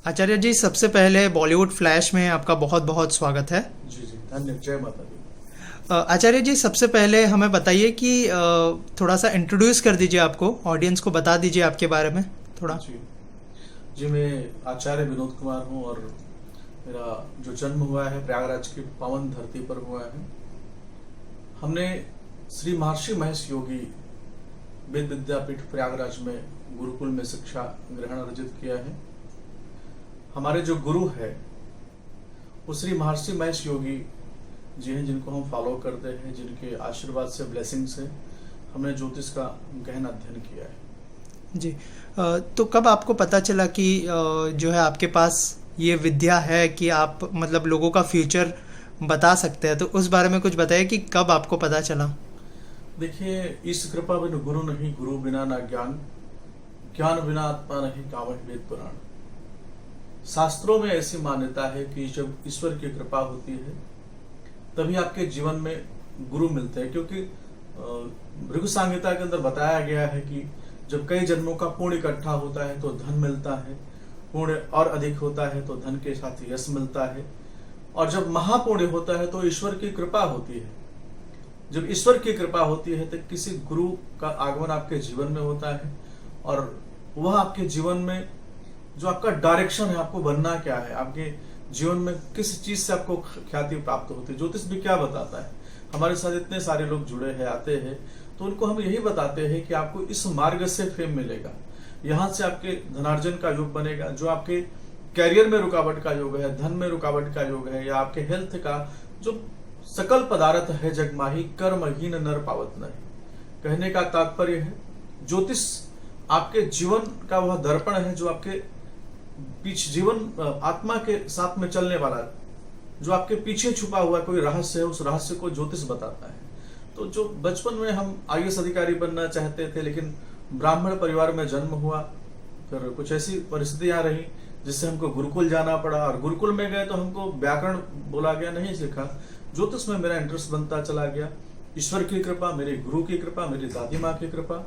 आचार्य जी, सबसे पहले बॉलीवुड फ्लैश में आपका बहुत बहुत स्वागत है। जी जी, धन्य, जय माता दी। आचार्य जी, सबसे पहले हमें बताइए कि थोड़ा सा इंट्रोड्यूस कर दीजिए, आपको ऑडियंस को बता दीजिए आपके बारे में थोड़ा। जी जी, मैं आचार्य विनोद कुमार हूँ और मेरा जो जन्म हुआ है प्रयागराज की पावन धरती पर हुआ है। हमने श्री महर्षि महेश योगी वेद विद्यापीठ प्रयागराज में गुरुकुल में शिक्षा ग्रहण अर्जित किया है। हमारे जो गुरु है वो श्री महर्षि महेश योगी जी हैं, जिनको हम फॉलो करते हैं, जिनके आशीर्वाद से, ब्लेसिंग से हमने ज्योतिष का गहन अध्ययन किया है। जी। तो कब आपको पता चला कि जो है आपके पास ये विद्या है कि आप मतलब लोगों का फ्यूचर बता सकते हैं, तो उस बारे में कुछ बताइए कि कब आपको पता चला। देखिए, इस कृपा बिन गुरु नहीं, गुरु बिना ना ज्ञान, ज्ञान बिना आत्मा नहीं, कामह वेद पुराण। शास्त्रों में ऐसी मान्यता है कि जब ईश्वर की कृपा होती है तभी आपके जीवन में गुरु मिलते हैं, क्योंकि भृगु संहिता के अंदर बताया गया है कि जब कई जन्मों का पुण्य इकट्ठा होता है तो धन मिलता है, पुण्य और अधिक होता है तो धन के साथ यश मिलता है, और जब महापुण्य होता है तो ईश्वर की कृपा होती है। जब ईश्वर की कृपा होती है तो किसी गुरु का आगमन आपके जीवन में होता है और वह आपके जीवन में जो आपका डायरेक्शन है, आपको बनना क्या है, आपके जीवन में किस चीज से आपको ख्याति प्राप्त होती है। ज्योतिष भी क्या बताता है, हमारे साथ इतने सारे लोग जुड़े हैं, आते हैं, तो उनको हम यही बताते हैं कि आपको इस मार्ग से फेम मिलेगा, यहाँ से आपके धनार्जन का योग बनेगा। जो आपके कैरियर में रुकावट का योग है, धन में रुकावट का योग है, या आपके हेल्थ का जो सकल पदार्थ है, जगमाही कर्महीन नर पावत नहीं। कहने का तात्पर्य है, ज्योतिष आपके जीवन का वह दर्पण है जो आपके पीछे जीवन आत्मा के साथ में चलने वाला, जो आपके पीछे छुपा हुआ कोई रहस्य है, उस रहस्य को ज्योतिष बताता है। तो जो बचपन में हम आईएएस अधिकारी बनना चाहते थे, लेकिन ब्राह्मण परिवार में जन्म हुआ, फिर कुछ ऐसी परिस्थितियां रही जिससे हमको गुरुकुल जाना पड़ा, और गुरुकुल में गए तो हमको व्याकरण बोला गया, नहीं सीखा। ज्योतिष में मेरा इंटरेस्ट बनता चला गया। ईश्वर की कृपा, मेरे गुरु की कृपा, मेरी दादी माँ की कृपा,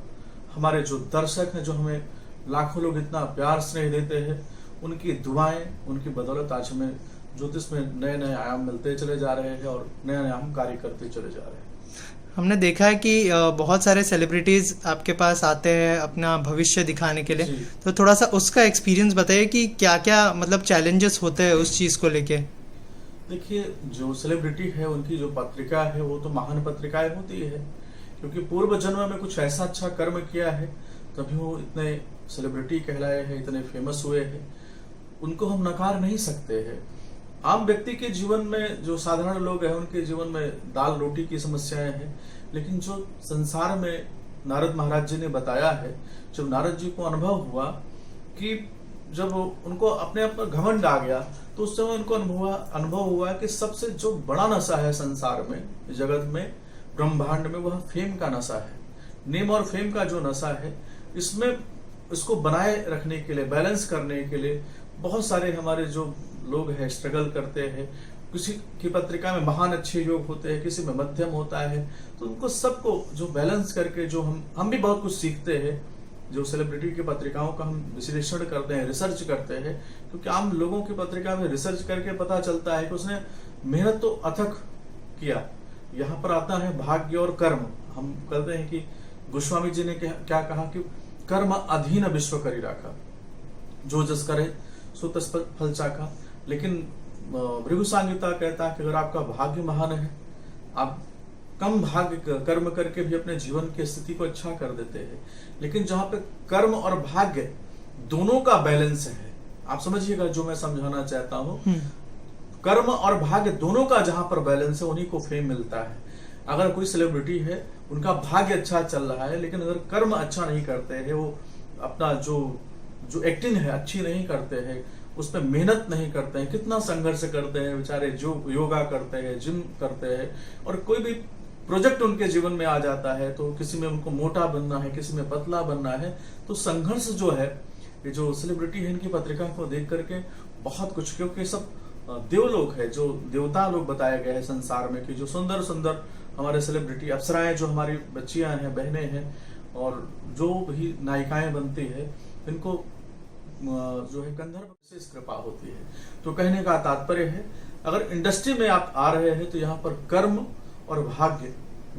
हमारे जो दर्शक हैं, जो हमें लाखों लोग इतना प्यार स्नेह देते हैं, उनकी दुआएं, उनकी बदौलत आज हमें ज्योतिष में नए नए आयाम मिलते चले जा रहे हैं और नए नए आयाम कार्य करते चले जा रहे हैं। हमने देखा है कि बहुत सारे सेलिब्रिटीज आपके पास आते हैं अपना भविष्य दिखाने के लिए, तो थोड़ा सा उसका एक्सपीरियंस बताइए कि क्या क्या मतलब चैलेंजेस होते हैं उस चीज को लेके। देखिए, जो सेलिब्रिटी है उनकी जो पत्रिका है वो तो महान पत्रिकाएं होती है, क्योंकि पूर्व जन्म में कुछ ऐसा अच्छा कर्म किया है तभी वो इतने सेलिब्रिटी कहलाए हैं, इतने फेमस हुए हैं। उनको हम नकार नहीं सकते हैं। आम व्यक्ति के जीवन में, जो साधारण लोग हैं, उनके जीवन में दाल रोटी की समस्याएं हैं, लेकिन जो संसार में नारद महाराज जी ने बताया है, जब नारद जी को अनुभव हुआ कि जब उनको अपने आप पर घमंड आ गया, तो उस समय उनको अनुभव हुआ कि सबसे जो बड़ा नशा है संसार में, जगत में, ब्रह्मांड में, वह फेम का नशा है। नेम और फेम का जो नशा है, इसमें इसको बनाए रखने के लिए, बैलेंस करने के लिए बहुत सारे हमारे जो लोग हैं स्ट्रगल करते हैं। किसी की पत्रिका में महान अच्छे योग होते हैं, किसी में मध्यम होता है, तो उनको सबको जो बैलेंस करके, जो हम भी बहुत कुछ सीखते हैं। जो सेलिब्रिटी की पत्रिकाओं का हम विश्लेषण करते हैं, रिसर्च करते हैं, क्योंकि आम लोगों की पत्रिका में रिसर्च करके पता चलता है कि उसने मेहनत तो अथक किया। यहाँ पर आता है भाग्य और कर्म। हम कहते हैं कि गोस्वामी जी ने क्या कहा कि कर्म अधीन विश्व करी राखा, जो जस करे सो तस फल चाखा। लेकिन भृगु संहिता कहता है कि अगर आपका भाग्य महान है, आप कम भाग्य कर्म करके भी अपने जीवन की स्थिति को अच्छा कर देते हैं। लेकिन जहां पे कर्म और भाग्य दोनों का बैलेंस है, आप समझिएगा जो मैं समझाना चाहता हूं, कर्म और भाग्य दोनों का जहां पर बैलेंस है, उन्हीं को फेम मिलता है। अगर कोई सेलिब्रिटी है, उनका भाग्य अच्छा चल रहा है, लेकिन अगर कर्म अच्छा नहीं करते हैं, वो अपना जो एक्टिंग है अच्छी नहीं करते हैं, उस पर मेहनत नहीं करते हैं, कितना संघर्ष करते हैं बेचारे, जो योगा करते हैं, जिम करते हैं, और कोई भी प्रोजेक्ट उनके जीवन में आ जाता है, तो किसी में उनको मोटा बनना है, किसी में पतला बनना है, तो संघर्ष जो है, ये जो सेलिब्रिटी है, इनकी पत्रिका को देख करके बहुत कुछ, क्योंकि सब देवलोक है, जो देवता लोग बताए गए हैं संसार में, कि जो सुंदर सुंदर हमारे सेलिब्रिटी अप्सराएं, जो हमारी बच्चियां हैं, बहनें हैं, और जो भी नायिकाएं बनती है, इनको जो है गंधर्व से कृपा होती है। तो कहने का तात्पर्य है, अगर इंडस्ट्री में आप आ रहे हैं तो यहाँ पर कर्म और भाग्य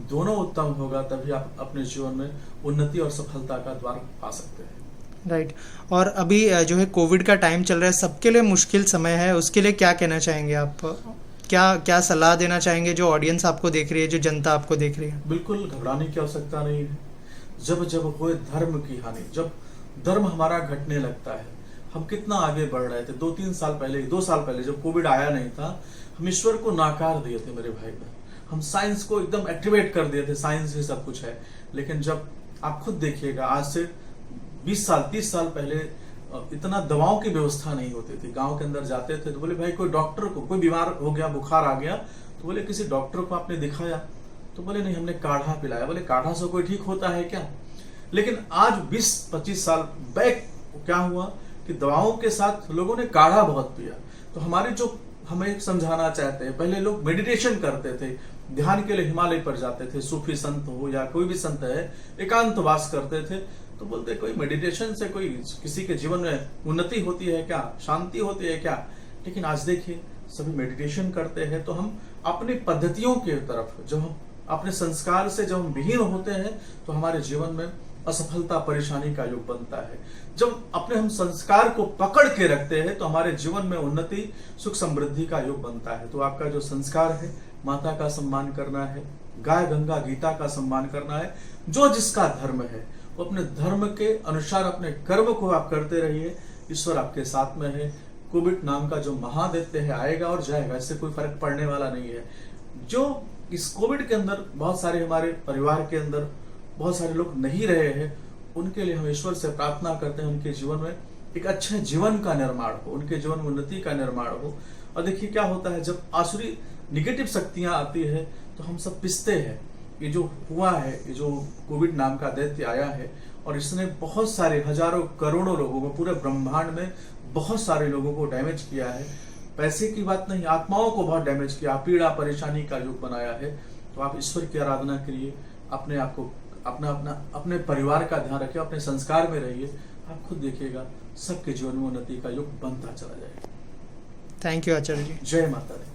दोनों उत्तम होगा, तभी आप अपने जीवन में उन्नति और सफलता का द्वार पा सकते हैं। राइट। और अभी जो है कोविड का टाइम चल रहा है, सबके लिए मुश्किल समय है, उसके लिए क्या कहना चाहेंगे आप? क्या सलाह देना चाहेंगे जो ऑडियंस आपको देख रही है, जो जनता आपको देख रही है? बिल्कुल घबराने की आवश्यकता नहीं है। जब जब कोई धर्म की हानि, जब धर्म हमारा घटने लगता है, हम कितना आगे बढ़ रहे थे 2-3 साल पहले, 2 साल पहले जब कोविड आया नहीं था, हम ईश्वर को नाकार दिए थे मेरे भाई बहन। हम साइंस को एकदम एक्टिवेट कर दिए थे, साइंस ही सब कुछ है। लेकिन जब आप खुद देखिएगा, आज से 20 साल 30 साल पहले इतना दवाओं की व्यवस्था नहीं होती थी। गांव के अंदर जाते थे तो बोले भाई कोई डॉक्टर को, कोई बीमार हो गया, बुखार आ गया, तो बोले किसी डॉक्टर को आपने दिखाया? तो बोले नहीं, हमने काढ़ा पिलाया। बोले काढ़ा से कोई ठीक होता है क्या? लेकिन आज 20-25 साल बैक क्या हुआ कि दवाओं के साथ लोगों ने काढ़ा बहुत पिया। तो हमारे जो हमें समझाना चाहते हैं, पहले लोग मेडिटेशन करते थे, ध्यान के लिए हिमालय पर जाते थे, सूफी संत हो या कोई भी संत है, एकांतवास करते थे। तो बोलते कोई मेडिटेशन से कोई किसी के जीवन में उन्नति होती है क्या, शांति होती है क्या? लेकिन आज देखिए सभी मेडिटेशन करते हैं। तो हम अपनी पद्धतियों के तरफ, जब हम अपने संस्कार से जब हम विहीन होते हैं तो हमारे जीवन में असफलता, परेशानी का युग बनता है। जब अपने हम संस्कार को पकड़ के रखते हैं तो हमारे जीवन में उन्नति, सुख, समृद्धि का युग बनता है। तो आपका जो संस्कार है, माता का सम्मान करना है, गाय, गंगा, गीता का सम्मान करना है। जो जिसका धर्म है वो अपने धर्म के अनुसार अपने कर्म को आप करते रहिए। ईश्वर आपके साथ में है। कोविड नाम का जो महादैत्य है आएगा और जाएगा, इससे कोई फर्क पड़ने वाला नहीं है। जो इस कोविड के अंदर बहुत सारे हमारे परिवार के अंदर बहुत सारे लोग नहीं रहे हैं, उनके लिए हम ईश्वर से प्रार्थना करते हैं उनके जीवन में एक अच्छे जीवन का निर्माण हो, उनके जीवन में उन्नति का निर्माण हो। और देखिए क्या होता है, जब आसुरी निगेटिव शक्तियां आती है तो हम सब पिसते हैं। ये जो हुआ है, ये जो कोविड नाम का दैत्य आया है और इसने बहुत सारे हजारों करोड़ों लोगों को, पूरे ब्रह्मांड में बहुत सारे लोगों को डैमेज किया है। पैसे की बात नहीं, आत्माओं को बहुत डैमेज किया, पीड़ा परेशानी का युग बनाया है। तो आप ईश्वर की आराधना करिए, अपने आप को, अपने परिवार का ध्यान रखिए, अपने संस्कार में रहिए। आप खुद देखिएगा सबके जीवन में उन्नति का युग बनता चला जाएगा। थैंक यू आचार्य जी। जय माता दी।